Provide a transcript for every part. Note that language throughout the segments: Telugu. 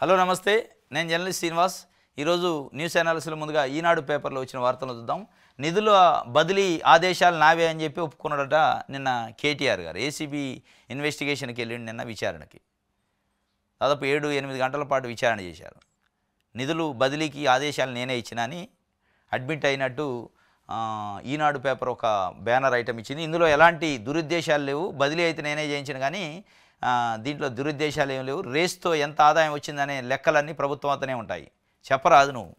హలో నమస్తే, నేను జర్నలిస్ట్ శ్రీనివాస్. ఈరోజు న్యూస్ అనాలిసిస్లో ముందుగా ఈనాడు పేపర్లో వచ్చిన వార్తలు చూద్దాం. నిధుల బదిలీ ఆదేశాలు నావే అని చెప్పి ఒప్పుకున్నాడట నిన్న కేటీఆర్ గారు. ఏసీబీ ఇన్వెస్టిగేషన్కి వెళ్ళి నిన్న విచారణకి దాదాపు 7-8 గంటల పాటు విచారణ చేశారు. నిధులు బదిలీకి ఆదేశాలు నేనే ఇచ్చినా అని అడ్మిట్ అయినట్టు ఈనాడు పేపర్ ఒక బ్యానర్ ఐటమ్ ఇచ్చింది. ఇందులో ఎలాంటి దురుద్దేశాలు లేవు, బదిలీ అయితే నేనే చేయించిన కానీ దీంట్లో దురుద్దేశాలు ఏం లేవు, రేస్తో ఎంత ఆదాయం వచ్చిందనే లెక్కలన్నీ ప్రభుత్వం అతనే ఉంటాయి, చెప్పరాదు నువ్వు.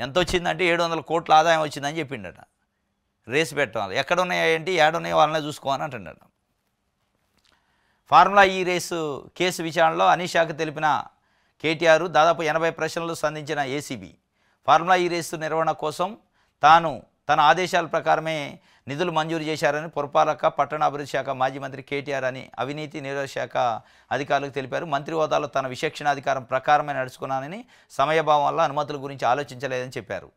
ఎంత వచ్చిందంటే 700 కోట్ల ఆదాయం వచ్చిందని చెప్పిండట. రేసు పెట్టాలి, ఎక్కడ ఉన్నాయంటే ఏడున్నాయో వాళ్ళనే చూసుకోవాలని అంటున్నాడు. ఫార్ములా ఈ రేసు కేసు విచారణలో అనీషాకు తెలిపిన కేటీఆర్ దాదాపు 80 ప్రశ్నలు సంధించిన ఏసీబీ ఫార్ములా ఈ రేసు నిర్వహణ కోసం తన ఆదేశాల ప్రకారమే నిధులు మంజూరు చేశారని పురపాలక పట్టణాభివృద్ధి శాఖ మాజీ మంత్రి కేటీఆర్ అని అవినీతి నిరోధక శాఖ అధికారులకు తెలిపారు. మంత్రి హోదాలో తన విచక్షణాధికారం ప్రకారమే నడుచుకున్నానని, సమయభావం వల్ల అనుమతుల గురించి ఆలోచించలేదని చెప్పారు.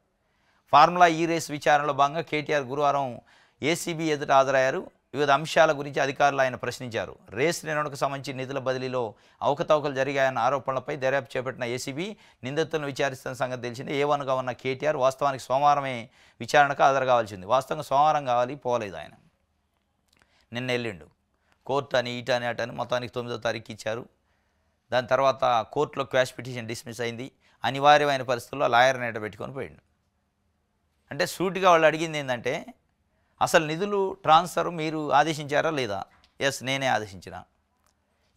ఫార్ములా ఈ రేస్ విచారణలో భాగంగా కేటీఆర్ గురువారం ఏసీబీ ఎదుట హాజరయ్యారు. వివిధ అంశాల గురించి అధికారులు ఆయన ప్రశ్నించారు. రేస్ నిర్వహణకు సంబంధించి నిధుల బదిలీలో అవకతవకలు జరిగాయన్న ఆరోపణలపై దర్యాప్తు చేపట్టిన ఏసీబీ నిందితులను విచారిస్తున్న సంగతి తెలిసింది. A1గా ఉన్న కేటీఆర్ వాస్తవానికి సోమవారమే విచారణకు హాజరు కావాల్సింది. వాస్తవంగా సోమవారం కావాలి, పోలేదు ఆయన. నిన్న వెళ్ళిండు కోర్టు అని ఇటు అని అటు అని, మొత్తానికి 9వ తారీఖు ఇచ్చారు. దాని తర్వాత కోర్టులో క్వాష్ పిటిషన్ డిస్మిస్ అయింది. అనివార్యమైన పరిస్థితుల్లో లాయర్ని ఎట పెట్టుకొని పోయిండు. అంటే సూటిగా వాళ్ళు అడిగింది ఏంటంటే, అసలు నిధులు ట్రాన్స్ఫర్ మీరు ఆదేశించారా లేదా? ఎస్, నేనే ఆదేశించిన.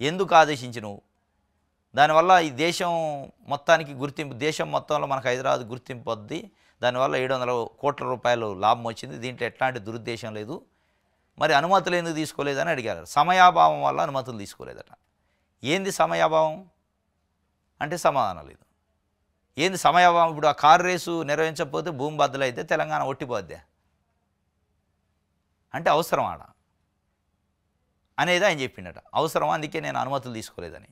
ఎందుకు ఆదేశించినవు? దానివల్ల ఈ దేశం మొత్తానికి గుర్తింపు, దేశం మొత్తంలో మనకు హైదరాబాద్ గుర్తింపు వద్ది, దానివల్ల 700 కోట్ల రూపాయలు లాభం వచ్చింది, దీంట్లో ఎట్లాంటి దురుద్దేశం లేదు, మరి అనుమతులు ఎందుకు తీసుకోలేదని అడిగారు. సమయాభావం వల్ల అనుమతులు తీసుకోలేదట. ఏంది సమయాభావం అంటే సమాధానం లేదు. ఏంది సమయాభావం? ఇప్పుడు ఆ కారు రేసు నిర్వహించకపోతే భూమి బద్దలైతే తెలంగాణ ఒట్టిపోద్దా అంటే అవసరం ఆడ అనేది ఆయన చెప్పిండట. అవసరం, అందుకే నేను అనుమతులు తీసుకోలేదని.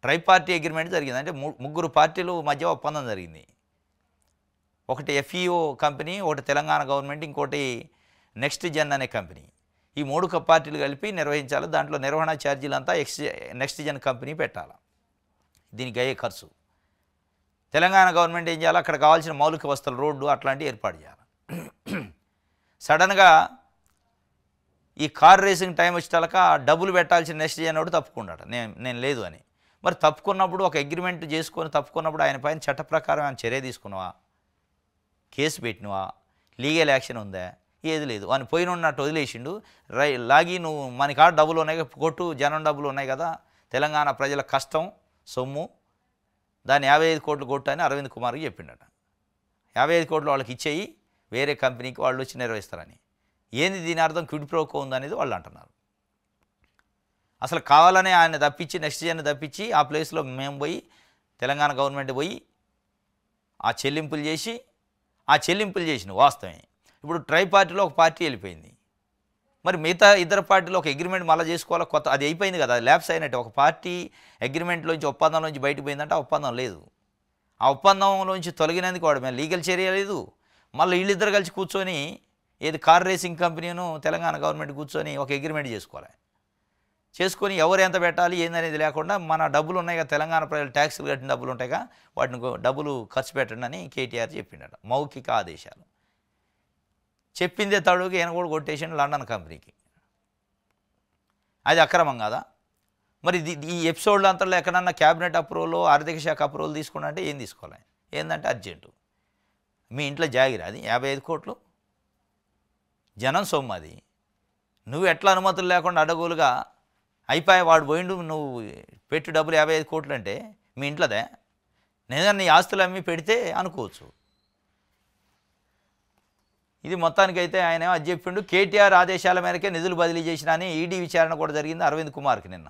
ట్రైపార్టీ అగ్రిమెంట్ జరిగింది, అంటే 3 పార్టీలు మధ్య ఒప్పందం జరిగింది. ఒకటి FEO కంపెనీ, ఒకటి తెలంగాణ గవర్నమెంట్, ఇంకోటి నెక్స్ట్ జెన్ అనే కంపెనీ. ఈ 3 పార్టీలు కలిపి నిర్వహించాలి. దాంట్లో నిర్వహణ ఛార్జీలంతా నెక్స్ట్ జెన్ కంపెనీ పెట్టాలి. దీనికి అయ్యే ఖర్చు తెలంగాణ గవర్నమెంట్ ఏం చేయాలి? అక్కడ కావాల్సిన మౌలిక వసతులు, రోడ్డు అట్లాంటివి ఏర్పాటు చేయాలి. సడన్గా ఈ కార్ రేసింగ్ టైం వచ్చేటాక డబ్బులు పెట్టాల్సిన నెక్స్ట్ జెన్ వాడు తప్పుకున్నాడు, నేను లేదు అని. మరి తప్పుకున్నప్పుడు ఒక అగ్రిమెంట్ చేసుకొని తప్పుకున్నప్పుడు ఆయన పైన చట్ట ప్రకారం ఆయన చర్య తీసుకున్నావా, కేసు పెట్టినవా, లీగల్ యాక్షన్ ఉందా? ఏది లేదు. వాని పోయిన ఉన్నట్టు వదిలేసిండు. లాగి నువ్వు మన కాడ డబ్బులు ఉన్నాయి, కొట్టు, జనం డబ్బులు ఉన్నాయి కదా, తెలంగాణ ప్రజల కష్టం సొమ్ము, దాన్ని 55 కోట్లు కొట్టు అని అరవింద్ కుమార్కి చెప్పిండట. 55 కోట్లు వాళ్ళకి ఇచ్చేయి, వేరే కంపెనీకి వాళ్ళు వచ్చి నిర్వహిస్తారని. ఏంది దీని అర్థం? క్విడ్ ప్రోకో ఉందనేది వాళ్ళు అంటున్నారు. అసలు కావాలనే ఆయన తప్పించి, నెక్స్ట్ జన్ తప్పించి ఆ ప్లేస్లో మేము పోయి, తెలంగాణ గవర్నమెంట్ పోయి ఆ చెల్లింపులు చేసిన వాస్తవమే. ఇప్పుడు ట్రై పార్టీలో ఒక పార్టీ వెళ్ళిపోయింది, మరి మిగతా ఇద్దరు పార్టీలో ఒక అగ్రిమెంట్ మళ్ళీ చేసుకోవాలి, కొత్త అది అయిపోయింది కదా, ల్యాప్స్ అయినట్టు. ఒక పార్టీ అగ్రిమెంట్లోంచి ఒప్పందంలోంచి బయటకు పోయిందంటే ఆ ఒప్పందం లేదు. ఆ ఒప్పందంలోంచి తొలగినందుకు వాడు మేము లీగల్ చర్య లేదు. మళ్ళీ వీళ్ళిద్దరు కలిసి కూర్చొని ఏది కార్ రేసింగ్ కంపెనీను తెలంగాణ గవర్నమెంట్ కూర్చొని ఒక అగ్రిమెంట్ చేసుకొని ఎవరు ఎంత పెట్టాలి ఏందనేది లేకుండా, మన డబ్బులు ఉన్నాయి కదా, తెలంగాణ ప్రజలు ట్యాక్సులు కట్టిన డబ్బులు ఉంటాయిగా, వాటిని డబ్బులు ఖర్చు పెట్టండి అని కేటీఆర్ చెప్పిండట. మౌఖిక ఆదేశాలు చెప్పిందే తడుగు ఈయన కూడా కొట్టేసిండు లండన్ కంపెనీకి. అది అక్రమం కాదా? మరి ఈ ఎపిసోడ్లో అంతలో ఎక్కడన్నా క్యాబినెట్ అప్రూవల్, ఆర్థిక శాఖ అప్రూవల్ తీసుకున్నంటే ఏం తీసుకోవాలి? ఏంటంటే అర్జెంటు. మీ ఇంట్లో జాగిరా అది 55 కోట్లు జనం సొమ్ము, అది నువ్వు ఎట్లా అనుమతులు లేకుండా అడగోలుగా అయిపోయి వాడు పోయిండు, నువ్వు పెట్టి డబ్బులు 55 కోట్లు అంటే మీ ఇంట్లోదే. నేను నీ ఆస్తులు అమ్మి పెడితే అనుకోవచ్చు. ఇది మొత్తానికైతే ఆయన అది చెప్పిండు. కేటీఆర్ ఆదేశాల మేరకే నిధులు బదిలీ చేసినా అని ఈడీ విచారణ కూడా జరిగింది అరవింద్ కుమార్కి నిన్న.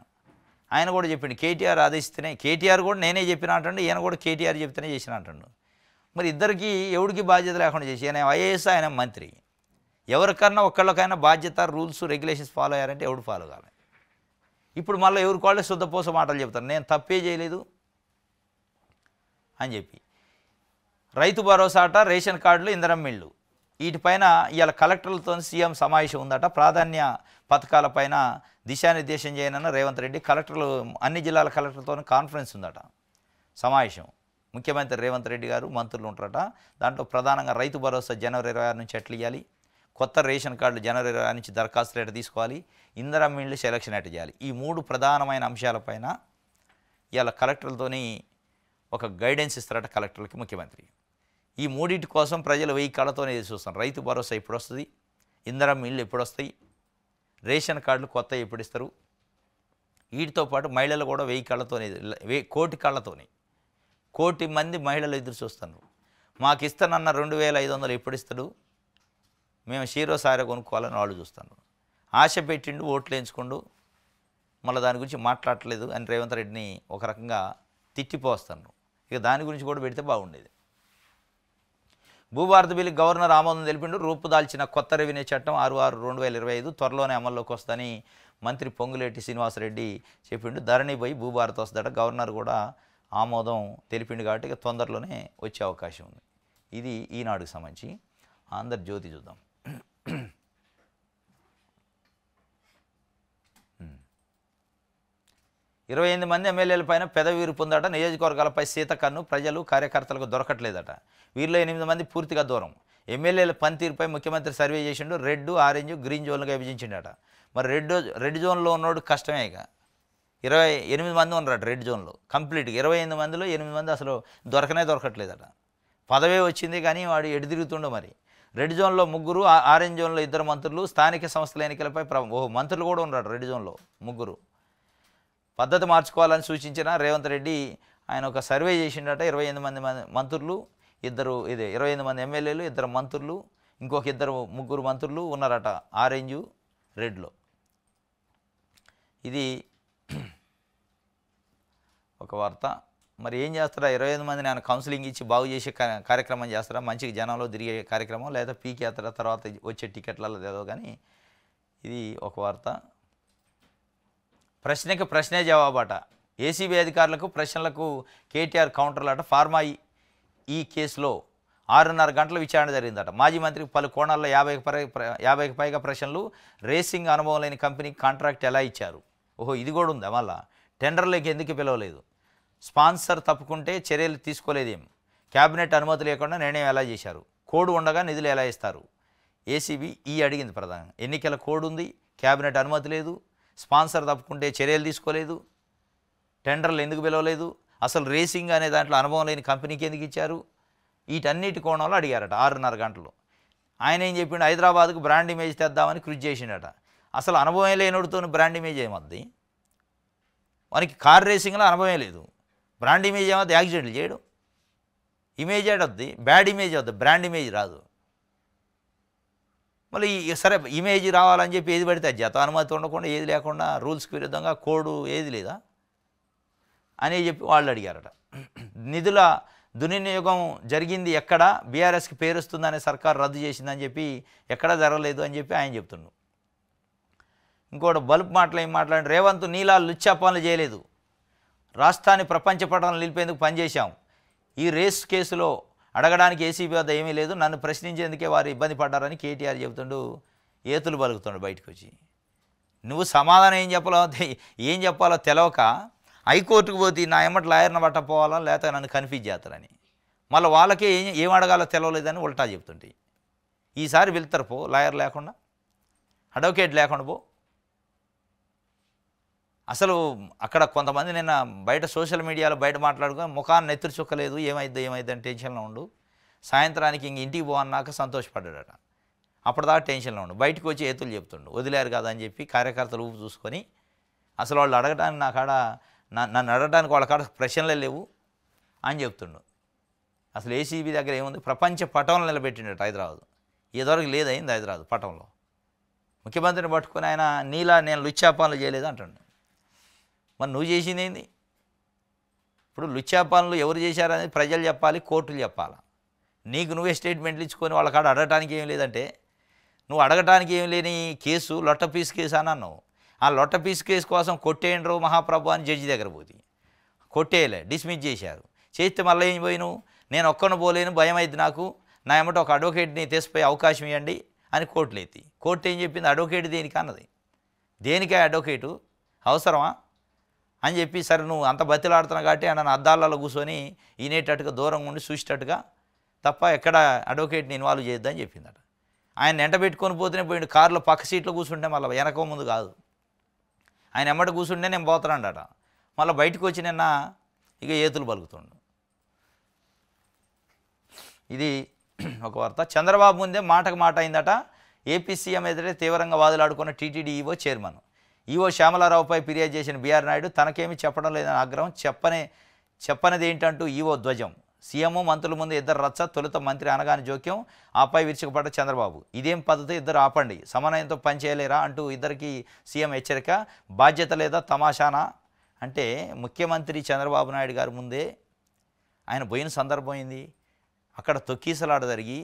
ఆయన కూడా చెప్పిండు, కేటీఆర్ ఆదేశిస్తేనే, కేటీఆర్ కూడా నేనే చెప్పిన అంటుండు, ఈయన కూడా కేటీఆర్ చెప్తేనే చేసిన అంటుండు. మరి ఇద్దరికి ఎవరికి బాధ్యత లేకుండా చేసి, ఆయన ఐఏఎస్, ఆయన మంత్రి, ఎవరికన్నా ఒక్కళ్ళకైనా బాధ్యత, రూల్స్ రెగ్యులేషన్స్ ఫాలో అయ్యారంటే ఎవడు ఫాలో కావాలి? ఇప్పుడు మళ్ళీ ఎవరికి వాళ్ళే శుద్ధపోస మాటలు చెప్తారు, నేను తప్పే చేయలేదు అని చెప్పి. రైతు భరోసా అట, రేషన్ కార్డులు, ఇంధనం మిల్లు, వీటిపైన ఇవాళ కలెక్టర్లతో సీఎం సమావేశం ఉందట. పథకాలపైన దిశానిర్దేశం చేయనన్న రేవంత్ రెడ్డి. కలెక్టర్లు అన్ని జిల్లాల కలెక్టర్లతో కాన్ఫరెన్స్ ఉందట, సమావేశం. ముఖ్యమంత్రి రేవంత్ రెడ్డి గారు మంత్రులు ఉంటారట. దాంట్లో ప్రధానంగా రైతు భరోసా జనవరి 26 నుంచి ఎట్లా ఇవ్వాలి, కొత్త రేషన్ కార్డులు జనవరి 26 నుంచి దరఖాస్తులు ఎట్లా తీసుకోవాలి, ఇందిరమ్మ ఇళ్ళు సెలక్షన్ ఎట్లా చేయాలి, ఈ 3 ప్రధానమైన అంశాలపైన ఇవాళ కలెక్టర్లతోని ఒక గైడెన్స్ ఇస్తారట కలెక్టర్లకి ముఖ్యమంత్రి. ఈ మూడింటి కోసం ప్రజలు 1000 కళ్ళతోనే చూస్తారు. రైతు భరోసా ఎప్పుడు వస్తుంది, ఇందిరమ్మ ఇళ్ళు ఎప్పుడు వస్తాయి, రేషన్ కార్డులు కొత్త ఎప్పుడు ఇస్తారు, వీటితో పాటు మహిళలు కూడా 1000 కళ్ళతోనే, 1,00,00,000 కళ్ళతోనే 1,00,00,000 మంది మహిళలు ఎదురు చూస్తున్నారు. మాకు ఇస్తానన్న 2,500 ఎప్పుడు ఇస్తాడు, మేము షీరోసారి కొనుక్కోవాలని వాళ్ళు చూస్తాను. ఆశ పెట్టిండు, ఓట్లు వేయించుకుండు, మళ్ళీ దాని గురించి మాట్లాడట్లేదు అని రేవంత్ రెడ్డిని ఒక రకంగా తిట్టిపోస్తాను. ఇక దాని గురించి కూడా పెడితే బాగుండేది. భూభారత బిల్లు గవర్నర్ ఆమోదం తెలిపిండు. రూపుదాల్చిన కొత్త రెవెన్యూ చట్టం 6/6/2025 త్వరలోనే అమల్లోకి వస్తుందని మంత్రి పొంగులేటి శ్రీనివాసరెడ్డి చెప్పిండు. ధరణి పోయి భూభారత వస్తుందట. గవర్నర్ కూడా ఆమోదం తెలిపిండు కాబట్టి ఇక తొందరలోనే వచ్చే అవకాశం ఉంది. ఇది ఈనాడుకు సంబంధించి. ఆంధ్రజ్యోతి చూద్దాం. 28 మంది ఎమ్మెల్యేల పైన పెదవి విరుపుందట. నియోజకవర్గాలపై సీతకన్ను, ప్రజలు కార్యకర్తలకు దొరకట్లేదట. వీరిలో 8 మంది పూర్తిగా దూరం. ఎమ్మెల్యేల పనితీరుపై ముఖ్యమంత్రి సర్వే చేసిండు. రెడ్, ఆరెంజ్, గ్రీన్ జోన్లుగా విభజించిండట. మరి రెడ్ జోన్లో ఉన్నోడు కష్టమే. ఇక 28 మంది ఉన్నారట రెడ్ జోన్లో కంప్లీట్గా. 28 మందిలో 8 మంది అసలు దొరకట్లేదట. పదవే వచ్చింది కానీ వాడు ఎటు తిరుగుతుండో. మరి రెడ్ జోన్లో 3, ఆరెంజ్ జోన్లో 2 మంత్రులు. స్థానిక సంస్థల ఎన్నికలపై మంత్రులు కూడా ఉన్నారు రెడ్ జోన్లో 3. పద్ధతి మార్చుకోవాలని సూచించిన రేవంత్ రెడ్డి ఆయన ఒక సర్వే చేసిండట. 28 మంది మంత్రులు, 28 మంది ఎమ్మెల్యేలు, 2 మంత్రులు, ఇంకొక 3 మంత్రులు ఉన్నారట ఆరెంజ్, రెడ్లో. ఇది ఒక వార్త. మరి ఏం చేస్తారా, 25 మందిని ఆయన కౌన్సిలింగ్ ఇచ్చి బాగు చేసే కార్యక్రమం చేస్తారా, మంచిగా జనంలో తిరిగే కార్యక్రమం, లేదా పీకేస్తారా తర్వాత వచ్చే టికెట్లలో లేదో. కానీ ఇది ఒక వార్త. ప్రశ్నకి ప్రశ్నే జవాబట. ఏసీబీ అధికారులకు ప్రశ్నలకు కేటీఆర్ కౌంటర్లట. ఫార్మా ఈ కేసులో 6:30 గంటల విచారణ జరిగిందట. మాజీ మంత్రికి పలు కోణాల్లో 50కి పైగా ప్రశ్నలు. రేసింగ్ అనుభవం లేని కంపెనీకి కాంట్రాక్ట్ ఎలా ఇచ్చారు, ఓహో ఇది కూడా ఉందా, మళ్ళా టెండర్లోకి ఎందుకు పిలవలేదు, స్పాన్సర్ తప్పుకుంటే చర్యలు తీసుకోలేదేం, క్యాబినెట్ అనుమతి లేకుండా నిర్ణయం ఎలా చేశారు, కోడ్ ఉండగా నిధులు ఎలా ఇస్తారు, ఏసీబీ అడిగింది ప్రధానంగా. ఎన్నికల కోడ్ ఉంది, క్యాబినెట్ అనుమతి లేదు, స్పాన్సర్ తప్పుకుంటే చర్యలు తీసుకోలేదు, టెండర్లు ఎందుకు పిలవలేదు, అసలు రేసింగ్ అనే దాంట్లో అనుభవం లేని కంపెనీకి ఎందుకు ఇచ్చారు, వీటన్నిటి కోణంలో అడిగారట 6:30 గంటలు. ఆయన ఏం చెప్పిండు, హైదరాబాద్కు బ్రాండ్ ఇమేజ్ తెద్దామని కృషి చేసిండట. అసలు అనుభవం లేనోడితో బ్రాండ్ ఇమేజ్ ఏమద్ది, వానికి కార్ రేసింగ్లో అనుభవం లేదు, బ్రాండ్ ఇమేజ్ ఏమద్ది, యాక్సిడెంట్లు చేయడు, ఇమేజ్ ఏడొద్ది, బ్యాడ్ ఇమేజ్ వద్దు, బ్రాండ్ ఇమేజ్ రాదు. మళ్ళీ సరే ఇమేజ్ రావాలని చెప్పి ఏది పడితే జత అనుమతి ఉండకుండా, ఏది లేకుండా, రూల్స్కి విరుద్ధంగా కోడ్ ఏది లేదా అని చెప్పి వాళ్ళు అడిగారట. నిధుల దుర్వినియోగం జరిగింది ఎక్కడ, బీఆర్ఎస్కి పేరు వస్తుందనే సర్కారు రద్దు చేసిందని చెప్పి ఎక్కడా జరగలేదు అని చెప్పి ఆయన చెప్తున్నాడు. ఇంకోటి బల్బ్ మాటలు ఏం మాట్లాడి, రేవంత్ నీలా లుచ్చా పనులు చేయలేదు, రాష్ట్రాన్ని ప్రపంచ పటంలో నిలిపేందుకు పనిచేశాం, ఈ రేస్ కేసులో అడగడానికి ఏసీబీ వద్ద ఏమీ లేదు, నన్ను ప్రశ్నించేందుకే వారు ఇబ్బంది పడ్డారని కేటీఆర్ చెబుతుండు. ఏతులు పలుకుతుండు బయటకు వచ్చి. నువ్వు సమాధానం ఏం చెప్పాలో తెలవక హైకోర్టుకు పోతే నా ఎమ్మటి లాయర్ని పట్టపోవాలా, లేకపోతే నన్ను కన్ఫ్యూజ్ చేస్తారని, మళ్ళీ వాళ్ళకే ఏం అడగాలో తెలవలేదని ఉల్టా చెప్తుంటే. ఈసారి వెళ్తారు పో, లాయర్ లేకుండా, అడ్వకేట్ లేకుండా పో. అసలు అక్కడ కొంతమంది నిన్న బయట సోషల్ మీడియాలో బయట మాట్లాడుకొని ముఖాన్ని నెత్తురు చుక్కలేదు, ఏమైందని టెన్షన్లో ఉండు, సాయంత్రానికి ఇంటికి పోవన్నాక సంతోషపడ్డాడట. అప్పటిదాకా టెన్షన్లో ఉండు, బయటకు వచ్చి ఏతులు చెప్తుండు, వదిలేరు కదా అని చెప్పి కార్యకర్తలు ఊపు చూసుకొని, అసలు వాళ్ళు అడగడానికి నన్ను అడగడానికి వాళ్ళ కాడ ప్రశ్నలే లేవు అని చెప్తుండు. అసలు ఏసీబీ దగ్గర ఏముంది, ప్రపంచ పటంలో నిలబెట్టిండట హైదరాబాద్. ఇదివరకు లేదైంది హైదరాబాద్ పటంలో. ముఖ్యమంత్రిని పట్టుకొని ఆయన నీలా నేను లుచ్చాపాలు చేయలేదు అంటుండు. మరి నువ్వు చేసింది ఏంది? ఇప్పుడు లుచ్చాపాలు ఎవరు చేశారనేది ప్రజలు చెప్పాలి, కోర్టులు చెప్పాలి. నీకు నువ్వే స్టేట్మెంట్లు ఇచ్చుకొని వాళ్ళ కాడ అడగటానికి ఏం లేదంటే, నువ్వు అడగటానికి ఏం లేని కేసు లొట్ట పీస్ కేసు అని అన్నావు. ఆ లొట్ట పీస్ కేసు కోసం కొట్టేయండ్రు మహాప్రభు అని జడ్జి దగ్గర పోతే కొట్టేయలే, డిస్మిస్ చేశారు. చేస్తే మళ్ళీ ఏం పోయినావు, నేను ఒక్కను పోలేను, భయం అయింది నాకు, నా ఏమంటే ఒక అడ్వకేట్ని తీసిపోయే అవకాశం ఇవ్వండి అని కోర్టులు ఎత్తి. కోర్టు ఏం చెప్పింది, అడ్వకేట్ దేనికి అన్నది. దేనికే అడ్వకేటు అవసరమా అని చెప్పి, సరే నువ్వు అంత బతిలాడుతున్నావు కాబట్టి నన్ను అద్దాలలో కూర్చొని ఈనేటట్టుగా దూరంగా ఉండి చూసేటట్టుగా తప్ప ఎక్కడ అడ్వకేట్ని ఇన్వాల్వ్ చేయొద్దని చెప్పిందట. ఆయన ఎంట పెట్టుకొని పోతేనే పోయిండు. కారులో పక్క సీట్లో కూర్చుంటే మళ్ళీ వెనక ముందు కాదు, ఆయన ఎమ్మట కూర్చుంటే నేను పోతానండట. మళ్ళీ బయటకు వచ్చి నిన్న ఇక ఏతులు పలుకుతుండు. ఇది ఒక వార్త. చంద్రబాబు ముందే మాటకు మాట అయిందట. ఏపీ సీఎం ఎదురే తీవ్రంగా వాదులాడుకున్న టీటీడీ ఈవో చైర్మన్. ఈవో శ్యామలారావుపై ఫిర్యాదు చేసిన బీఆర్ నాయుడు తనకేమీ చెప్పడం లేదని ఆగ్రహం. చెప్పనిది ఏంటంటూ ఈవో ధ్వజం. సీఎం మంత్రుల ముందు ఇద్దరు రచ్చ. తొలుత మంత్రి అనగానే జోక్యం, ఆపై విరుచుకుపడ్డ చంద్రబాబు. ఇదేం పద్ధతి, ఇద్దరు ఆపండి, సమన్వయంతో పనిచేయలేరా అంటూ ఇద్దరికి సీఎం హెచ్చరిక. బాధ్యత లేదా తమాషానా అంటే ముఖ్యమంత్రి చంద్రబాబు నాయుడు గారి ముందే ఆయన పోయిన సందర్భం ఏంది, అక్కడ తొక్కీసలాట జరిగి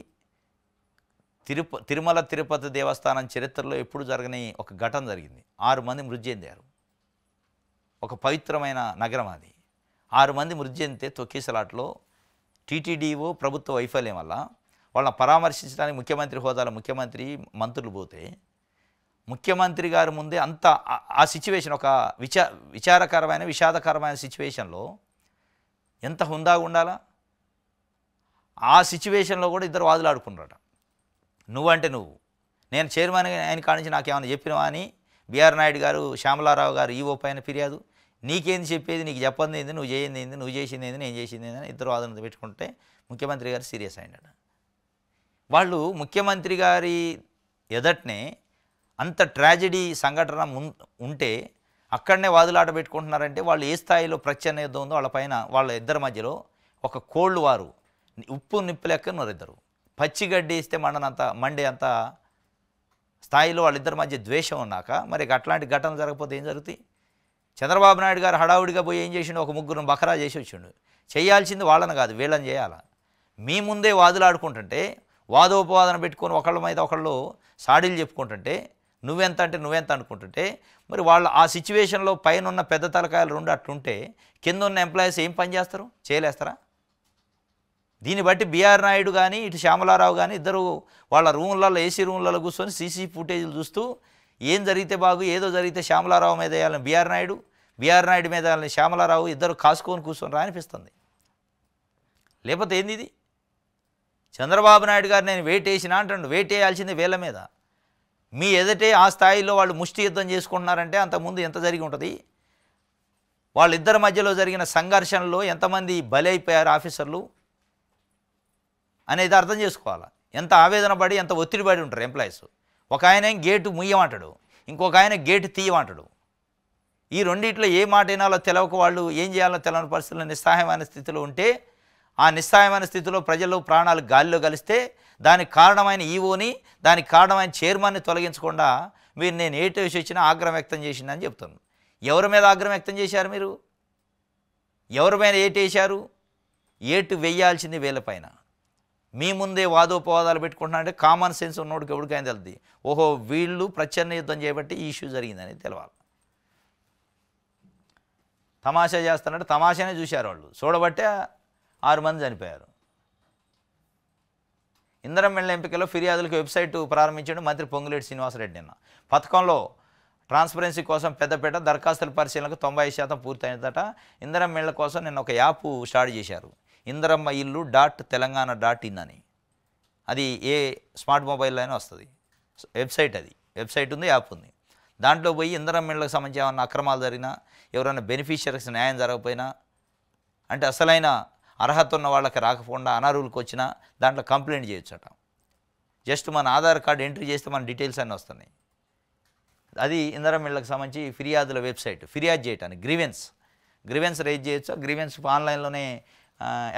తిరుమల తిరుపతి దేవస్థానం చరిత్రలో ఎప్పుడు జరగని ఒక ఘటన జరిగింది. 6 మంది మృతి చెందారు. ఒక పవిత్రమైన నగరం అది. 6 మంది మృతి చెందితే తొక్కీసలాటలో టీటీడీఓ ప్రభుత్వ వైఫల్యం వల్ల వాళ్ళని పరామర్శించడానికి ముఖ్యమంత్రి హోదాలో ముఖ్యమంత్రి మంత్రులు పోతే ముఖ్యమంత్రి గారి ముందే అంత ఆ సిచ్యువేషన్ ఒక విచారకరమైన విషాదకరమైన సిచ్యువేషన్లో ఎంత హుందాగా ఉండాలా. ఆ సిచ్యువేషన్లో కూడా ఇద్దరు వాదులాడుకున్నారట. నువ్వంటే నువ్వు, నేను చైర్మన్ ఆయన కానించి నాకేమైనా చెప్పినవా అని బీఆర్ నాయుడు గారు శ్యామలారావు గారు ఈవో పైన ఫిర్యాదు. నీకేంది చెప్పేది, నీకు చెప్పంది ఏంది, నువ్వు చేయింది ఏంది, నువ్వు చేసింది ఏంది, నేను చేసింది ఏంది అని ఇద్దరు వాదన పెట్టుకుంటే ముఖ్యమంత్రి గారు సీరియస్ అయినాడు. వాళ్ళు ముఖ్యమంత్రి గారి ఎదటనే అంత ట్రాజెడీ సంఘటన ఉంటే అక్కడనే వాదులాట పెట్టుకుంటున్నారంటే వాళ్ళు ఏ స్థాయిలో ప్రత్యన్న యుద్ధం ఉందో వాళ్ళ పైన, వాళ్ళ ఇద్దరి మధ్యలో ఒక కోల్డ్ వారు, ఉప్పు నిప్పు లెక్క ఉన్నారు ఇద్దరు. పచ్చిగడ్డి ఇస్తే మండే అంత స్థాయిలో వాళ్ళిద్దరి మధ్య ద్వేషం ఉన్నాక మరి అట్లాంటి ఘటనలు జరగకపోతే ఏం జరుగుతాయి? చంద్రబాబు నాయుడు గారు హడావుడిగా పోయి ఏం చేసిండు, ఒక ముగ్గురు బకరా చేసి వచ్చిండు. చేయాల్సింది వాళ్ళని కాదు, వీళ్ళని చేయాలి. మీ ముందే వాదులాడుకుంటుంటే, వాదోపవాదన పెట్టుకొని ఒకళ్ళ మీద ఒకళ్ళు సాడీలు చెప్పుకుంటుంటే, నువ్వెంత అంటే నువ్వెంత అనుకుంటుంటే, మరి వాళ్ళు ఆ సిచ్యువేషన్లో పైన ఉన్న పెద్ద తలకాయలు 2 అట్లుంటే కింద ఉన్న ఎంప్లాయీస్ ఏం పని చేస్తారు, చేయలేస్తారా? దీన్ని బట్టి బీఆర్ నాయుడు కానీ ఇటు శ్యామలారావు కానీ ఇద్దరు వాళ్ళ రూమ్లలో ఏసీ రూమ్లలో కూర్చొని సీసీ ఫుటేజ్లు చూస్తూ ఏం జరిగితే బాగు, ఏదో జరిగితే శ్యామలారావు మీద వేయాలని బీఆర్ నాయుడు మీద వేయాలని శ్యామలారావు ఇద్దరు కాసుకొని కూర్చొని అనిపిస్తుంది. లేకపోతే ఏంది ఇది? చంద్రబాబు నాయుడు గారు నేను వెయిట్ వేసినా అంటాడు. వెయిట్ వేయాల్సింది వీళ్ళ మీద. మీ ఎదుటే ఆ స్థాయిలో వాళ్ళు ముష్టి యుద్ధం చేసుకుంటున్నారంటే అంతకుముందు ఎంత జరిగి ఉంటుంది? వాళ్ళిద్దరి మధ్యలో జరిగిన సంఘర్షణలో ఎంతమంది బలైపోయారు ఆఫీసర్లు అనేది అర్థం చేసుకోవాలి. ఎంత ఆవేదన పడి ఎంత ఒత్తిడి పడి ఉంటారు ఎంప్లాయీస్. ఒక ఆయన గేటు ముయ్యమంటాడు, ఇంకొక ఆయన గేటు తీయమంటాడు. ఈ రెండిట్లో ఏ మాట అయినాలో తెలవక వాళ్ళు ఏం చేయాలో తెలవని పరిస్థితుల్లో నిస్సహాయమైన స్థితిలో ఉంటే, ఆ నిస్సహాయమైన స్థితిలో ప్రజలు ప్రాణాలు గాలిలో కలిస్తే దానికి కారణమైన ఈవోని, దానికి కారణమైన చైర్మన్ని తొలగించకుండా మీరు నేను ఏటు వేసి వచ్చినా ఆగ్రహం వ్యక్తం చేసిందని చెప్తున్నాను. ఎవరి మీద ఆగ్రహం వ్యక్తం చేశారు మీరు? ఎవరి మీద ఏటు వేశారు? ఏటు వేయాల్సింది వీళ్ళపైన. మీ ముందే వాదోపవాదాలు పెట్టుకుంటున్నారంటే కామన్ సెన్స్ ఉన్నోడికి ఎవరికైనా తెలుద్ది. ఓహో వీళ్ళు ప్రచ్ఛన్న యుద్ధం చేయబట్టి ఈ ఇష్యూ జరిగిందని తెలవాలి. తమాషా చేస్తున్నట్టు తమాషానే చూశారు వాళ్ళు. చూడబట్టే 6 మంది చనిపోయారు. ఇందిరమ్మ ఎంపికలో ఫిర్యాదులకు వెబ్సైట్ ప్రారంభించాడు మంత్రి పొంగులేటి శ్రీనివాసరెడ్డి. నిన్న పథకంలో ట్రాన్స్పరెన్సీ కోసం పెద్దపేట దరఖాస్తుల పరిశీలనకు 90% పూర్తయిందట. ఇందిరమ్మ ఇళ్ల కోసం నిన్న ఒక యాప్ స్టార్ట్ చేశారు, ఇందిరమ్మ ఇల్లు .తెలంగాణ.in అని. అది ఏ స్మార్ట్ మొబైల్లో అయినా వస్తుంది. వెబ్సైట్, అది వెబ్సైట్ ఉంది, యాప్ ఉంది. దాంట్లో పోయి ఇందిరమ్మ ఇళ్లకు సంబంధించి ఏమన్నా అక్రమాలు జరిగినా, ఎవరైనా బెనిఫిషియరీస్ న్యాయం జరగకపోయినా, అంటే అసలైన అర్హత ఉన్న వాళ్ళకి రాకపోకుండా అనర్హులకు వచ్చినా దాంట్లో కంప్లైంట్ చేయొచ్చట. జస్ట్ మన ఆధార్ కార్డు ఎంట్రీ చేస్తే మన డీటెయిల్స్ అన్నీ వస్తున్నాయి. అది ఇందిరమ్మ ఇళ్లకు సంబంధించి ఫిర్యాదుల వెబ్సైట్. ఫిర్యాదు చేయటానికి గ్రీవెన్స్ రైజ్ చేయొచ్చు. గ్రీవెన్స్ ఆన్లైన్లోనే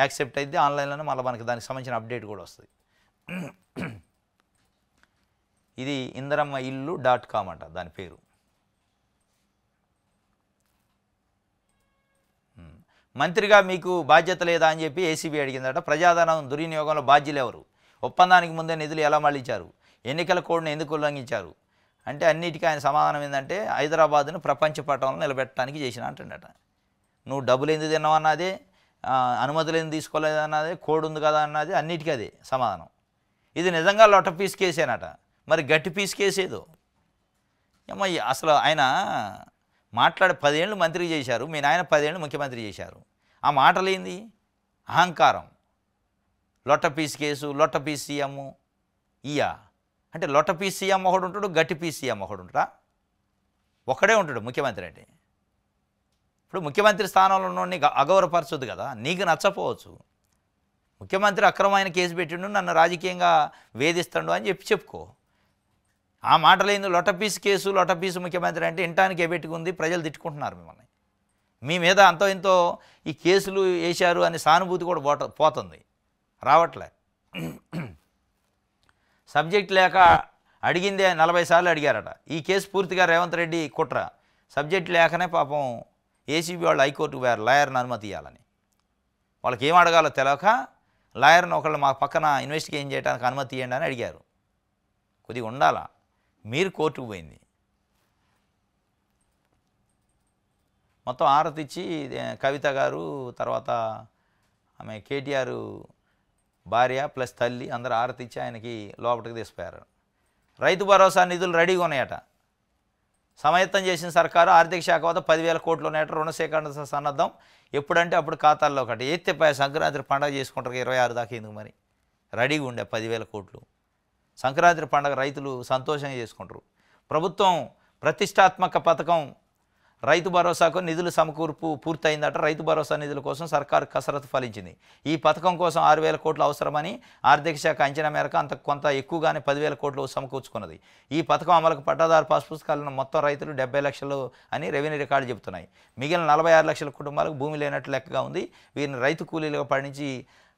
యాక్సెప్ట్ అయితే ఆన్లైన్లోనే మళ్ళీ మనకి దానికి సంబంధించిన అప్డేట్ కూడా వస్తుంది. ఇది ఇందిరమ్మ ఇల్లు .com అంట దాని పేరు. మంత్రిగా మీకు బాధ్యత లేదా అని చెప్పి ఏసీబీ అడిగిందట. ప్రజాధనం దుర్వినియోగంలో బాధ్యులు ఎవరు? ఒప్పందానికి ముందే నిధులు ఎలా మళ్లించారు? ఎన్నికల కోడ్ను ఎందుకు ఉల్లంఘించారు? అంటే అన్నిటికీ ఆయన సమాధానం ఏంటంటే హైదరాబాద్ను ప్రపంచ పటంలో నిలబెట్టడానికి చేసిన అంటుండట. నువ్వు డబ్బులు ఎందుకు తిన్నావన్నదే, అనుమతులు ఎందుకు తీసుకోలేదన్నదే, కోడ్ ఉంది కదా అన్నది, అన్నిటికీ అదే సమాధానం. ఇది నిజంగా లొట్ట పీస్ కేసేనట. మరి గట్టి పీస్ కేసేదో ఏమయ్య అసలు ఆయన మాట్లాడి 10 ఏళ్ళు మంత్రి చేశారు, మీ నాయన 10 ఏళ్ళు ముఖ్యమంత్రి చేశారు. ఆ మాటలేంది? అహంకారం. లొట్టపీస్ కేసు, లొట్టపీస్ సీఎం ఇయ్యా అంటే లొట్టపీస్ సీఎం ఒకడు ఉంటాడు, గట్టిపీస్ సీఎం ఒకడు ఉంటాడా? ఒక్కడే ఉంటాడు ముఖ్యమంత్రి అంటే. ఇప్పుడు ముఖ్యమంత్రి స్థానంలో ఉన్నోడిని అగౌరవపరచొద్దు కదా, నీకు నచ్చపోవచ్చు. ముఖ్యమంత్రి అక్రమమైన కేసు పెట్టిండు, నన్ను రాజకీయంగా వేధిస్తాడు అని చెప్పుకో. ఆ మాటలేంది? లొట్టపీస్ కేసు, లొట్టపీసు ముఖ్యమంత్రి అంటే ఇంటానికి ఎబెట్టుకుంది, ప్రజలు తిట్టుకుంటున్నారు మిమ్మల్ని. మీ మీద అంతో ఇంతో ఈ కేసులు వేశారు అని సానుభూతి కూడా పోతుంది, రావట్లే. సబ్జెక్ట్ లేక అడిగిందే 40 సార్లు అడిగారట. ఈ కేసు పూర్తిగా రేవంత్ రెడ్డి కుట్ర. సబ్జెక్ట్ లేకనే పాపం ఏసీబీ వాళ్ళు హైకోర్టుకు పోయారు లాయర్ని అనుమతి ఇవ్వాలని. వాళ్ళకి ఏం అడగాలో తెలియక లాయర్ని ఒకళ్ళు మా పక్కన ఇన్వెస్టిగేషన్ చేయడానికి అనుమతి ఇవ్వండి అని అడిగారు. కొద్దిగా ఉండాలా. మీరు కోర్టుకు పోయింది. మొత్తం ఆరతి ఇచ్చి కవిత గారు, తర్వాత ఆమె కేటీఆర్ భార్య ప్లస్ తల్లి అందరూ ఆరతి ఇచ్చి ఆయనకి లోపలికి తీసుకుపోయారు. రైతు భరోసా నిధులు రెడీగా ఉన్నాయట. సమాయత్తం చేసిన సర్కారు ఆర్థిక శాఖ వద్ద 10,000 కోట్లు ఉన్నాయట. రుణ సేకరణ సన్నద్ధం. ఎప్పుడంటే అప్పుడు ఖాతాల్లో ఒకటి ఎత్తిపోయా. సంక్రాంతి పండుగ చేసుకుంటారు 26 దాకా. ఎందుకు మరి రెడీగా ఉండే 10,000 కోట్లు? సంక్రాంతి పండుగ రైతులు సంతోషంగా చేసుకుంటారు. ప్రభుత్వం ప్రతిష్టాత్మక పథకం రైతు భరోసాకు నిధులు సమకూర్పు పూర్తయిందట. రైతు భరోసా నిధుల కోసం సర్కారు కసరత్తు ఫలించింది. ఈ పథకం కోసం 6,000 కోట్లు అవసరమని ఆర్థిక శాఖ అంచనా మేరకు అంత కొంత ఎక్కువగానే 10,000 కోట్లు సమకూర్చుకున్నది. ఈ పథకం అమలుకు పట్టాదారు పాస్ పుస్తకాలను మొత్తం రైతులు 70 లక్షలు అని రెవెన్యూ రికార్డు చెబుతున్నాయి. మిగిలిన 46 లక్షల కుటుంబాలకు భూమి లేనట్లు లెక్కగా ఉంది. వీరిని రైతు కూలీలుగా పండించి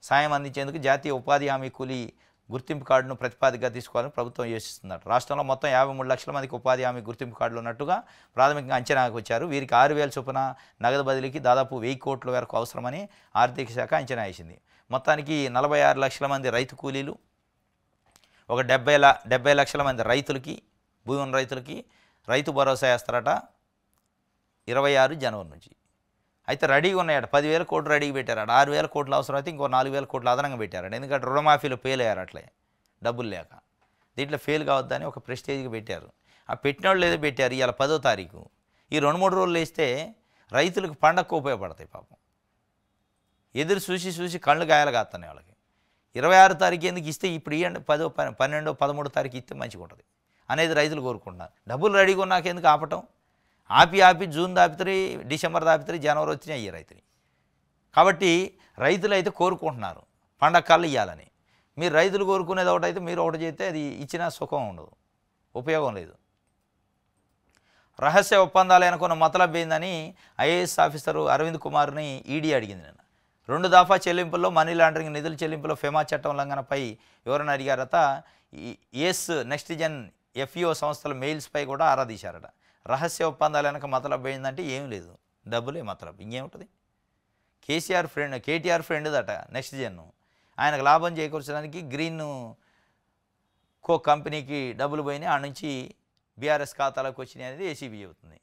సాయం అందించేందుకు జాతీయ ఉపాధి హామీ కూలీ గుర్తింపు కార్డును ప్రతిపాదికగా తీసుకోవాలని ప్రభుత్వం యోచిస్తుందట. రాష్ట్రంలో మొత్తం 53 లక్షల మందికి ఉపాధి హామీ గుర్తింపు కార్డులు ఉన్నట్టుగా ప్రాథమికంగా అంచనాకు వచ్చారు. వీరికి 6,000 చొప్పున నగదు బదిలీకి దాదాపు 1,000 కోట్ల వరకు అవసరమని ఆర్థిక శాఖ అంచనా వేసింది. మొత్తానికి 46 లక్షల మంది రైతు కూలీలు, ఒక 70 లక్షల మంది రైతులకి, భూమి ఉన్న రైతులకి రైతు భరోసా వేస్తారట 26 జనవరి నుంచి. అయితే రెడీగా ఉన్నాయట. 10,000 కోట్లు రెడీగా పెట్టారట. 6,000 కోట్లు అవసరం అయితే ఇంకో 4,000 కోట్లు అదనంగా పెట్టారట. ఎందుకంటే రుణమాఫీలో ఫెయిల్ అయ్యారు అట్లే డబ్బులు లేక. దీంట్లో ఫెయిల్ కావద్దని ఒక ప్రెస్టేజ్గా పెట్టారు. ఆ పెట్టిన వాళ్ళు ఏదో పెట్టారు. ఇవాళ 10వ తారీఖు. ఈ 2-3 రోజులు వేస్తే రైతులకు పండగకు ఉపయోగపడతాయి. పాపం ఎదురు చూసి కళ్ళు గాయాలు కాస్తున్నాయి వాళ్ళకి. 26 తారీఖు ఎందుకు ఇస్తే ఇప్పుడు ఇవ్వండి, 10, 12, 13 తారీఖు ఇస్తే మంచిగా ఉంటుంది అనేది రైతులు కోరుకుంటున్నారు. డబ్బులు రెడీగా ఉన్నాక ఎందుకు ఆపటం? ఆపి జూన్ దాపితే, డిసెంబర్ దాపితే, జనవరి వచ్చినాయి ఈ రైతుని. కాబట్టి రైతులు అయితే కోరుకుంటున్నారు పండగ కళ్ళు ఇవ్వాలని. మీరు రైతులు కోరుకునేది ఒకటి అయితే మీరు ఒకటి చేస్తే అది ఇచ్చినా సుఖం ఉండదు, ఉపయోగం లేదు. రహస్య ఒప్పందాలు అనుకున్న మతలబ్ ఏందని ఐఏఎస్ ఆఫీసరు అరవింద్ కుమార్ని ఈడీ అడిగింది నిన్న. 2 దఫా చెల్లింపుల్లో మనీ లాండరింగ్ నిధుల చెల్లింపులో ఫెమా చట్టం ఉల్లంఘనపై ఎవరైనా అడిగారట. నెక్స్ట్ జెన్ ఎఫ్ఈఓ సంస్థల మెయిల్స్పై కూడా ఆరా తీశారట. రహస్య ఒప్పందాలు వెనక మతలబ్ ఏంటంటే ఏం లేదు, డబ్బులే మతలబ్, ఇంకేముంటుంది. KTR friend that next gen. ఆయనకు లాభం చేకూర్చడానికి గ్రీన్ కో కంపెనీకి డబ్బులు పోయినాయి, ఆ నుంచి బీఆర్ఎస్ ఖాతాలోకి వచ్చినాయి అనేది ఏసీబీ చెబుతుంది.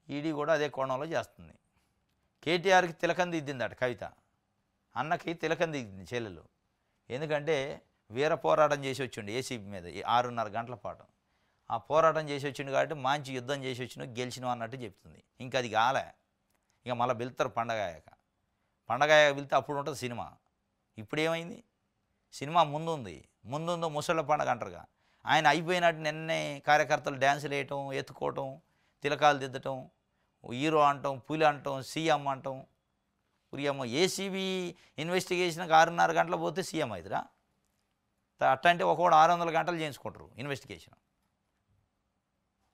ఈడీ కూడా అదే కోణంలో చేస్తుంది. కేటీఆర్కి తిలకం దిద్దిందట కవిత. అన్నకి తిలకం దిద్దింది చెల్లెలు. ఎందుకంటే వీర పోరాటం చేసి వచ్చిండు ఏసీబీ మీద 6.5 గంటల పాటు. ఆ పోరాటం చేసి వచ్చిండు కాబట్టి మంచి యుద్ధం చేసి వచ్చిన గెలిచినాం అన్నట్టు చెప్తుంది. ఇంకా అది కాలే, ఇక మళ్ళీ వెళ్తారు పండగ వెళ్తే అప్పుడు ఉంటుంది సినిమా. ఇప్పుడు ఏమైంది? సినిమా ముందుందో ముసళ్ళ పండగ అంటారుగా. ఆయన అయిపోయినట్టు నిన్నే కార్యకర్తలు డ్యాన్సులు వేయటం, ఎత్తుకోవటం, తిలకాలు దిద్దటం, హీరో అంటాం, పులి అంటాం, సీఎం అంటాం. పురియమ్మ ఏసీబీ ఇన్వెస్టిగేషన్కి 6.5 గంటలు పోతే సీఎం అవుతురా? అట్టంటే ఒకడు 600 గంటలు చేయించుకుంటారు ఇన్వెస్టిగేషన్.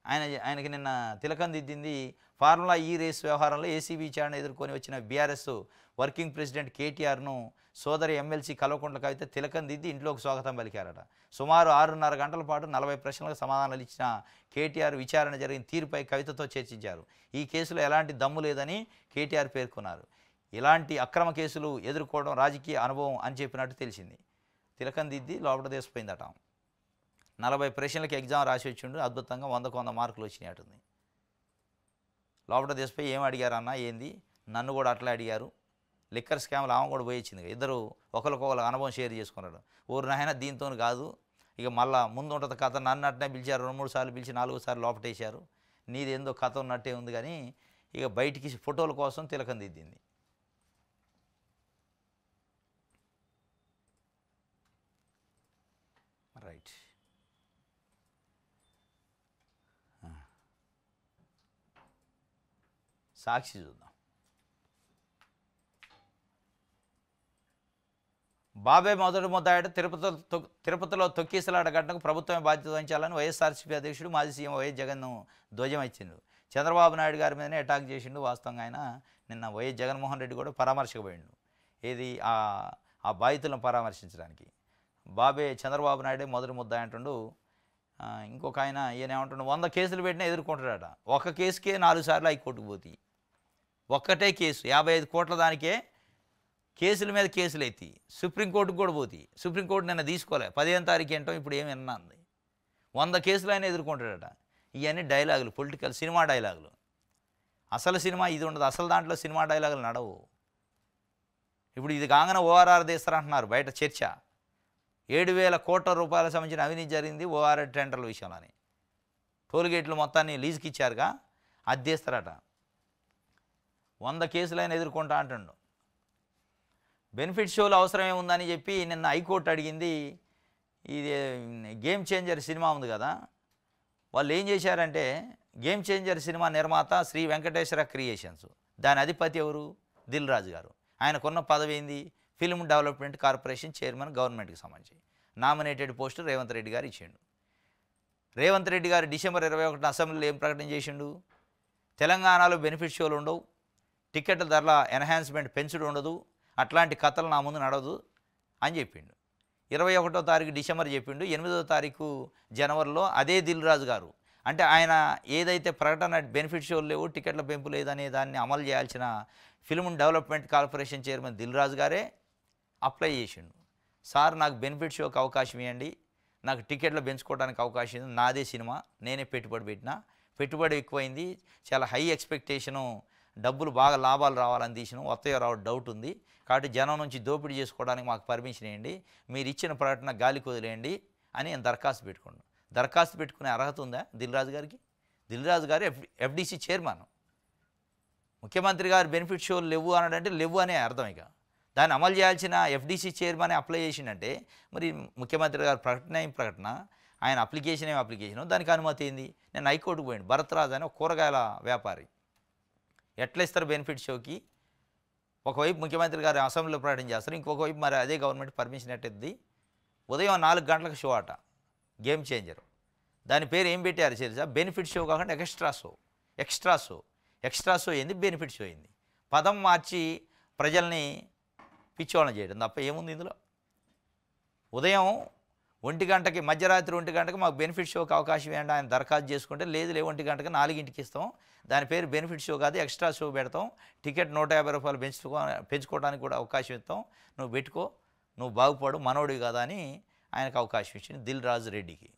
ఆయనకి నిన్న తిలకం దిద్దింది. ఫార్ములా ఈ రేస్ వ్యవహారంలో ఏసీబీ విచారణ ఎదుర్కొని వచ్చిన బీఆర్ఎస్ వర్కింగ్ ప్రెసిడెంట్ కేటీఆర్ను సోదరి ఎమ్మెల్సీ కల్వకుంట్ల కవిత తిలకం దిద్ది ఇంట్లోకి స్వాగతం పలికారట. సుమారు 6.5 గంటల పాటు 40 ప్రశ్నలకు సమాధానాలు ఇచ్చిన కేటీఆర్ విచారణ జరిగిన తీరుపై కవితతో చర్చించారు. ఈ కేసులో ఎలాంటి దమ్ము లేదని కేటీఆర్ పేర్కొన్నారు. ఇలాంటి అక్రమ కేసులు ఎదుర్కోవడం రాజకీయ అనుభవం అని చెప్పినట్టు తెలిసింది. తిలకం దిద్ది లోపల దేశపోయిందట. 40 ప్రశ్నలకి ఎగ్జామ్ రాసి వచ్చిండు. అద్భుతంగా 100కు 100 మార్కులు వచ్చినాయటుంది. లోపల దేశపోయి ఏం అడిగారన్నా ఏంది, నన్ను కూడా అట్లా అడిగారు. లిక్కర్ స్కామ్లు ఆమె కూడా పోయి వచ్చింది. ఇద్దరు ఒకరికొకరు అనుభవం షేర్ చేసుకున్నాడు. ఊరు నాయన దీంతో కాదు, ఇక మళ్ళా ముందు ఉంటుంది కథ. నన్ను అట్నే పిలిచారు, 2-3 సార్లు పిలిచి 4 సార్లు లోపటేశారు. నీదేందో కథ ఉన్నట్టే ఉంది కానీ ఇక బయటికి ఫోటోల కోసం తిలకం దిద్దింది. రైట్. సాక్షి చూద్దాం. బాబే మొదటి ముద్దాయిట తిరుపతిలో తొక్కిసలాట ఘటనకు ప్రభుత్వమే బాధ్యత వహించాలని వైఎస్ఆర్సీపీ అధ్యక్షుడు మాజీ సీఎం వైఎస్ జగన్ను ధ్వజం ఇచ్చిండు. చంద్రబాబు నాయుడు గారి మీదనే అటాక్ చేసిండు. వాస్తవంగా ఆయన నిన్న వైఎస్ జగన్మోహన్ రెడ్డి కూడా పరామర్శకు పోయిండు. ఏది ఆ బాధితులను పరామర్శించడానికి. బాబే చంద్రబాబు నాయుడే మొదటి ముద్దాయి అంటుండు. ఇంకొక ఆయన ఈయన ఏమంటుండు, 100 కేసులు పెట్టినా ఎదుర్కొంటాడట. ఒక కేసుకే 4 సార్లు హైకోర్టుకు పోతాయి. ఒక్కటే కేసు 55 కోట్ల దానికే కేసుల మీద కేసులు ఎత్తి సుప్రీంకోర్టుకు కూడా పోతాయి. సుప్రీంకోర్టు నిన్న తీసుకోలే. 15వ తారీఖు ఏంటో ఇప్పుడు ఏమి విన్నాంది. 100 కేసులు అయినా ఎదుర్కొంటాడట. ఇవన్నీ డైలాగులు, పొలిటికల్ సినిమా డైలాగులు. అసలు సినిమా ఇది ఉండదు. అసలు దాంట్లో సినిమా డైలాగులు నడవు. ఇప్పుడు ఇది కాగానే ఓఆర్ఆర్ తీస్తారంటున్నారు బయట చర్చ. 7,000 కోట్ల రూపాయల సంబంధించిన అవినీతి జరిగింది ఓఆర్ఆర్ టెండర్ల విషయంలోని. టోల్గేట్లు మొత్తాన్ని లీజుకి ఇచ్చారుగా, అది తీస్తారట. 100 కేసులైనా ఎదుర్కొంటా అంటుండు. బెనిఫిట్ షోలు అవసరం ఏముందని చెప్పి నిన్న హైకోర్టు అడిగింది. ఇది గేమ్ చేంజర్ సినిమా ఉంది కదా, వాళ్ళు ఏం చేశారంటే గేమ్ చేంజర్ సినిమా నిర్మాత శ్రీ వెంకటేశ్వర క్రియేషన్స్, దాని అధిపతి ఎవరు? దిల్ రాజు గారు. ఆయనకున్న పదవి ఏంది? ఫిల్మ్ డెవలప్మెంట్ కార్పొరేషన్ చైర్మన్, గవర్నమెంట్కి సంబంధించి. నామినేటెడ్ పోస్టు రేవంత్ రెడ్డి గారు ఇచ్చిండు. రేవంత్ రెడ్డి గారు డిసెంబర్ 21 అసెంబ్లీలో ఏం ప్రకటన చేసిండు? తెలంగాణలో బెనిఫిట్ షోలు ఉండవు, టికెట్ల ధరల ఎన్హాన్స్మెంట్ పెంచుడు ఉండదు, అట్లాంటి కథలు నా ముందు నడవదు అని చెప్పిండు. 21వ తారీఖు డిసెంబర్ చెప్పిండు. 8వ తారీఖు జనవరిలో అదే దిల్ రాజు గారు, అంటే ఆయన ఏదైతే ప్రకటన బెనిఫిట్ షోలు లేవు, టికెట్ల పెంపు లేదనే దాన్ని అమలు చేయాల్సిన film development corporation chairman Dil Raju గారే అప్లై చేసిండు. సార్ నాకు బెనిఫిట్ షోకి అవకాశం ఇవ్వండి, నాకు టికెట్లు పెంచుకోవడానికి అవకాశం ఉంది, నాదే సినిమా, నేనే పెట్టుబడి పెట్టినా, పెట్టుబడి ఎక్కువైంది, చాలా హై ఎక్స్పెక్టేషను, డబ్బులు బాగా లాభాలు రావాలని తీసినాం, వస్తాయో రావడం డౌట్ ఉంది, కాబట్టి జనం నుంచి దోపిడీ చేసుకోవడానికి మాకు పర్మిషన్ ఇవ్వండి, మీరు ఇచ్చిన ప్రకటన గాలికి వదిలేయండి అని నేను దరఖాస్తు పెట్టుకున్నాను. దరఖాస్తు పెట్టుకునే అర్హత ఉందా దిల్ రాజు గారికి? దిల్ రాజు గారు ఎఫ్డీసీ చైర్మన్. ముఖ్యమంత్రి గారు బెనిఫిట్ షోలు లేవు అన్నాడంటే లేవు అనే అర్థం. ఇక దాన్ని అమలు చేయాల్సిన ఎఫ్డీసీ చైర్మన్ అప్లై చేసిండంటే మరి ముఖ్యమంత్రి గారు ప్రకటన ఏం ప్రకటన, ఆయన అప్లికేషన్ ఏం అప్లికేషను, దానికి అనుమతి ఏంది? నేను హైకోర్టుకు పోయిండు. భరత్రాజ్ అని ఒక కూరగాయల వ్యాపారి. ఎట్లా ఇస్తారు బెనిఫిట్ షోకి? ఒకవైపు ముఖ్యమంత్రి గారు అసెంబ్లీలో ప్రకటన చేస్తారు, ఇంకొక వైపు మరి అదే గవర్నమెంట్ పర్మిషన్ ఎట్టద్ది. ఉదయం 4 గంటలకు షో అట, గేమ్ చేంజర్. దాని పేరు ఏం పెట్టారు తెలుసా? బెనిఫిట్ షో కాకుండా ఎక్స్ట్రా షో. ఎక్స్ట్రా షో ఏంది, బెనిఫిట్ షో ఏంది? పదం మార్చి ప్రజల్ని పిచ్చోళ్ళని చేయడం తప్ప ఏముంది ఇందులో? ఉదయం 1 గంటకి, మధ్యరాత్రి 1 గంటకి మాకు బెనిఫిట్ షోకి అవకాశం ఏంటి ఆయన దరఖాస్తు చేసుకుంటే, లేదు 1 గంటకి 4ంటికి ఇస్తాం, దాని పేరు బెనిఫిట్ షో కాదు ఎక్స్ట్రా షో పెడతాం, టికెట్ 150 రూపాయలు పెంచుకోవడానికి కూడా అవకాశం ఇస్తాం, నువ్వు పెట్టుకో, నువ్వు బాగుపడు, మనోడివి కదా అని ఆయనకు అవకాశం ఇచ్చింది దిల్ రాజు రెడ్డికి,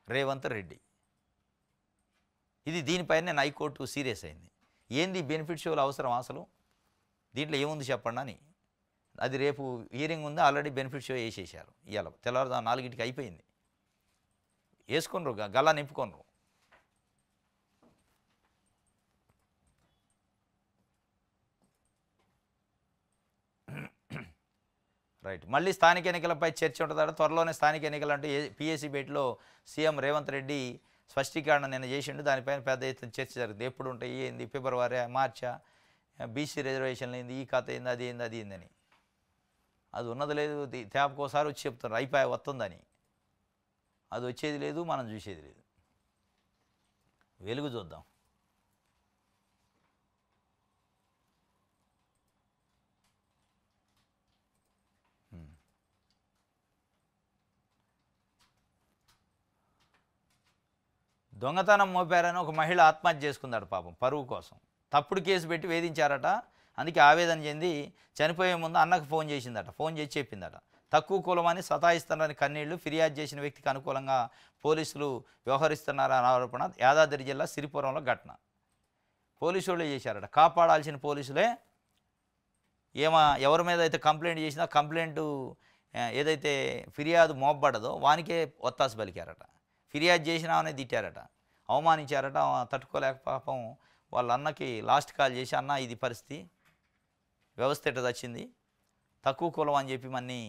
రేవంత్ రెడ్డి. ఇది దీనిపైన నేను హైకోర్టు సీరియస్ అయింది. ఏంది బెనిఫిట్ షోలు అవసరం అసలు? దీంట్లో ఏముంది చెప్పండి అని. అది రేపు హియరింగ్ ఉంది, ఆల్రెడీ బెనిఫిట్ షో వేసేసారు. ఇవాళ తెల్లవారుజాము 4ంటికి అయిపోయింది. వేసుకొనరు, గల్లా నింపుకొనరు. రైట్. మళ్ళీ స్థానిక ఎన్నికలపై చర్చ ఉంటుందట. త్వరలోనే స్థానిక ఎన్నికలు అంటే పిఎస్సి భేటీలో సీఎం రేవంత్ రెడ్డి స్పష్టీకరణ నిన్న చేసిండు. దానిపైన పెద్ద ఎత్తున చర్చ జరుగుతుంది. ఎప్పుడు ఉంటాయి, ఏంది, ఫిబ్రవరి, మార్చా, బీసీ రిజర్వేషన్లు ఏంది, ఈ కథ ఏంది, అది ఏంది, అది ఏందని. అది ఉన్నది లేదు, తేపకోసారి వచ్చి చెప్తున్నారు అయిపోయి వస్తుందని. అది వచ్చేది లేదు, మనం చూసేది లేదు. వెలుగు చూద్దాం. దొంగతనం మోపారని ఒక మహిళ ఆత్మహత్య చేసుకుందాడు పాపం పరువు కోసం. తప్పుడు కేసు పెట్టి వేధించారట. అందుకే ఆవేదన చెంది చనిపోయే ముందు అన్నకు ఫోన్ చేసిందట. ఫోన్ చేసి చెప్పిందట తక్కువ కులమని సతాయిస్తున్నారని కన్నీళ్లు. ఫిర్యాదు చేసిన వ్యక్తికి అనుకూలంగా పోలీసులు వ్యవహరిస్తున్నారని ఆరోపణ. యాదాద్రి జిల్లా సిరిపురంలో ఘటన. పోలీసు వాళ్ళే చేశారట. కాపాడాల్సిన పోలీసులే ఎవరి మీద అయితే కంప్లైంట్ చేసినా కంప్లైంట్ ఏదైతే ఫిర్యాదు మోపబడదో వానికే ఒత్తాసు పలికారట. ఫిర్యాదు చేసినామనే తిట్టారట, అవమానించారట. తట్టుకోలేక పాపం వాళ్ళ అన్నకి లాస్ట్ కాల్ చేసి, అన్న ఇది పరిస్థితి, వ్యవస్థ ఎట్ట వచ్చింది, తక్కువ కులం అని చెప్పి మన్ని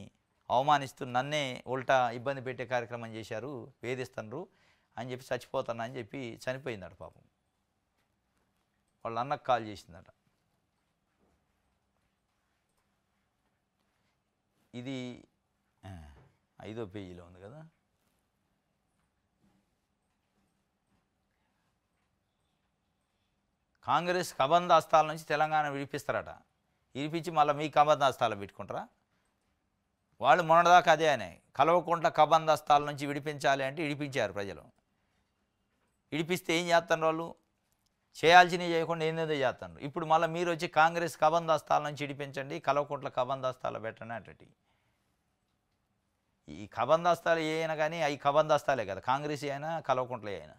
అవమానిస్తూ నన్నే ఉల్టా ఇబ్బంది పెట్టే కార్యక్రమం చేశారు, వేధిస్తున్నారు అని చెప్పి చచ్చిపోతున్నా అని చెప్పి చనిపోయిందట పాపం. వాళ్ళ అన్నకు కాల్ చేసిందట. ఇది 5వ పేజీలో ఉంది కదా. కాంగ్రెస్ కబంధాస్తాల నుంచి తెలంగాణ విడిపిస్తారట. విడిపించి మళ్ళీ మీ కబంధాస్తాలు పెట్టుకుంటారా? వాళ్ళు మొన్నటిదాకా అదే అని కల్వకుంట్ల కబంధాస్తాల నుంచి విడిపించాలి అంటే విడిపించారు ప్రజలు. విడిపిస్తే ఏం చేస్తున్నారు వాళ్ళు? చేయాల్సినవి చేయకుండా ఏందేదో చేస్తున్నారు. ఇప్పుడు మళ్ళీ మీరు వచ్చి కాంగ్రెస్ కబంధాస్తాల నుంచి విడిపించండి, కల్వకుంట్ల కబంధాస్తాలు పెట్టండి అంటే, ఈ కబంధాస్తాలు ఏ అయినా కానీ అవి కబంధాస్తాలే కదా, కాంగ్రెస్ అయినా కల్వకుంట్లే అయినా.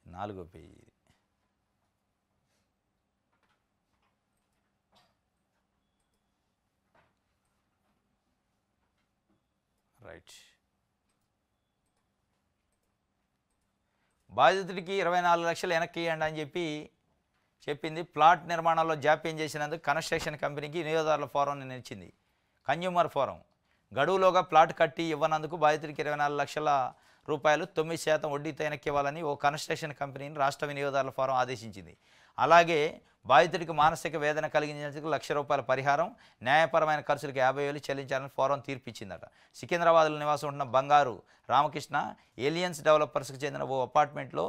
నాలుగో పేజీ. రైట్. బాధితుడికి 24 లక్షలు వెనక్కి ఇవ్వండి అని చెప్పింది. ప్లాట్ నిర్మాణంలో జాప్యం చేసినందుకు కన్స్ట్రక్షన్ కంపెనీకి వినియోగదారుల ఫోరం నిలిచింది. కన్జ్యూమర్ ఫోరం గడువులోగా ప్లాట్ కట్టి ఇవ్వనందుకు బాధితుడికి 24 లక్షల రూపాయలు 9% వడ్డీతో వెనక్కి ఇవ్వాలని ఓ కన్స్ట్రక్షన్ కంపెనీని రాష్ట్ర వినియోగదారుల ఫోరం ఆదేశించింది. అలాగే బాధితుడికి మానసిక వేదన కలిగించేందుకు ₹1,00,000 పరిహారం, న్యాయపరమైన ఖర్చులకు 50,000 చెల్లించాలని ఫోరం తీర్పిచ్చిందట. సికింద్రాబాద్లో నివాసం ఉంటున్న బంగారు రామకృష్ణ ఏలియన్స్ డెవలపర్స్కి చెందిన ఓ అపార్ట్మెంట్లో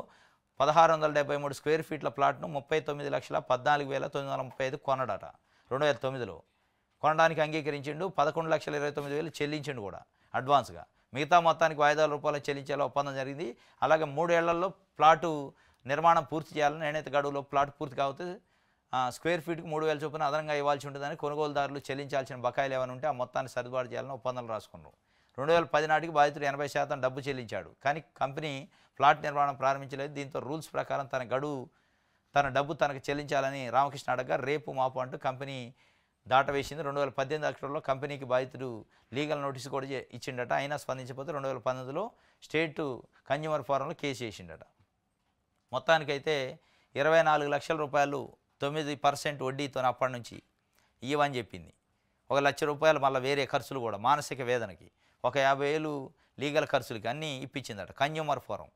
1673 స్క్వేర్ ఫీట్ల ప్లాట్ను 39,14,935 కొన్నాడట. 2009లో కొనడానికి అంగీకరించిండు. 11,29,000 చెల్లించిండు కూడా అడ్వాన్స్గా. మిగతా మొత్తానికి వాయిదాల రూపాయలు చెల్లించేలా ఒప్పందం జరిగింది. అలాగే 3 ఏళ్లలో ప్లాటు నిర్మాణం పూర్తి చేయాలని, నిర్ణీత గడువులో ప్లాట్ పూర్తి కాకపోతే స్క్వేర్ ఫీట్కి 3,000 చొప్పున అదనంగా ఇవ్వాల్సి ఉంటుందని, కొనుగోలుదారులు చెల్లించాల్సిన బకాయిలు ఏమైనా ఉంటే ఆ మొత్తాన్ని సర్దుబాటు చేయాలని ఒప్పందాలు రాసుకున్నారు. 2010 నాటికి బాధితుడు 80% డబ్బు చెల్లించాడు. కానీ కంపెనీ ప్లాట్ నిర్మాణం ప్రారంభించలేదు. దీంతో రూల్స్ ప్రకారం తన డబ్బు తనకు చెల్లించాలని రామకృష్ణ అడగగా రేపు మాపు అంటూ కంపెనీ దాటవేసింది. 2018 అక్టోబర్లో కంపెనీకి బాధితుడు లీగల్ నోటీసు కూడా ఇచ్చిండట. అయినా స్పందించకపోతే 2019లో స్టేట్ కన్జ్యూమర్ ఫోరంలో కేసు వేసిండట. మొత్తానికైతే 24 లక్షల రూపాయలు 9% వడ్డీతో అప్పటి నుంచి ఇవ్వని చెప్పింది. ₹1,00,000 మళ్ళీ వేరే ఖర్చులు కూడా, మానసిక వేదనకి ఒక 50,000 లీగల్ ఖర్చులకి అన్నీ ఇప్పించిందట కన్జ్యూమర్ ఫోరం.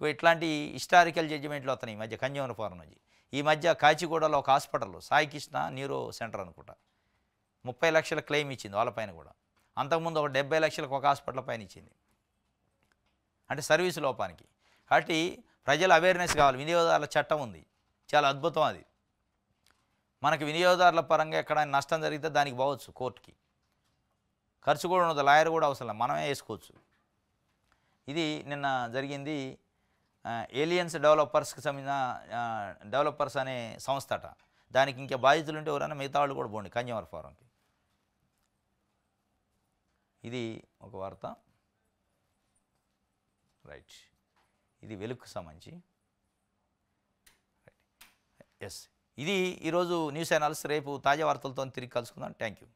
ఇట్లాంటి హిస్టారికల్ జడ్జిమెంట్లు వస్తున్నాయి ఈ మధ్య కన్జ్యూమర్ ఫోరం నుంచి. ఈ మధ్య కాచిగూడలో ఒక హాస్పిటల్లో సాయి కృష్ణ న్యూరో సెంటర్ అనుకుంటా 30 లక్షల క్లెయిమ్ ఇచ్చింది వాళ్ళపైన కూడా. అంతకుముందు ఒక 70 లక్షలకు ఒక హాస్పిటల్ పైన ఇచ్చింది. అంటే సర్వీసు లోపానికి. కాబట్టి ప్రజల అవేర్నెస్ కావాలి. వినియోగదారుల చట్టం ఉంది, చాలా అద్భుతం అది. మనకి వినియోగదారుల పరంగా ఎక్కడైనా నష్టం జరిగితే దానికి పోవచ్చు కోర్టుకి. ఖర్చు కూడా ఉండదు, లాయర్ కూడా అవసరం, మనమే వేసుకోవచ్చు. ఇది నిన్న జరిగింది. ఏలియన్స్ డెవలపర్స్కి సంబంధించిన డెవలపర్స్ అనే సంస్థ అట. దానికి ఇంకా బాధితులు ఉంటే ఎవరైనా మిగతా వాళ్ళు కూడా పోండి కన్జ్యూమర్ ఫోరంకి. ఇది ఒక వార్త. రైట్. ఇది వెలుగుకు సంబంధించి. ఎస్, ఇది ఈరోజు న్యూస్ అనాలిసిస్. రేపు తాజా వార్తలతో తిరిగి కలుసుకుందాం. Thank you.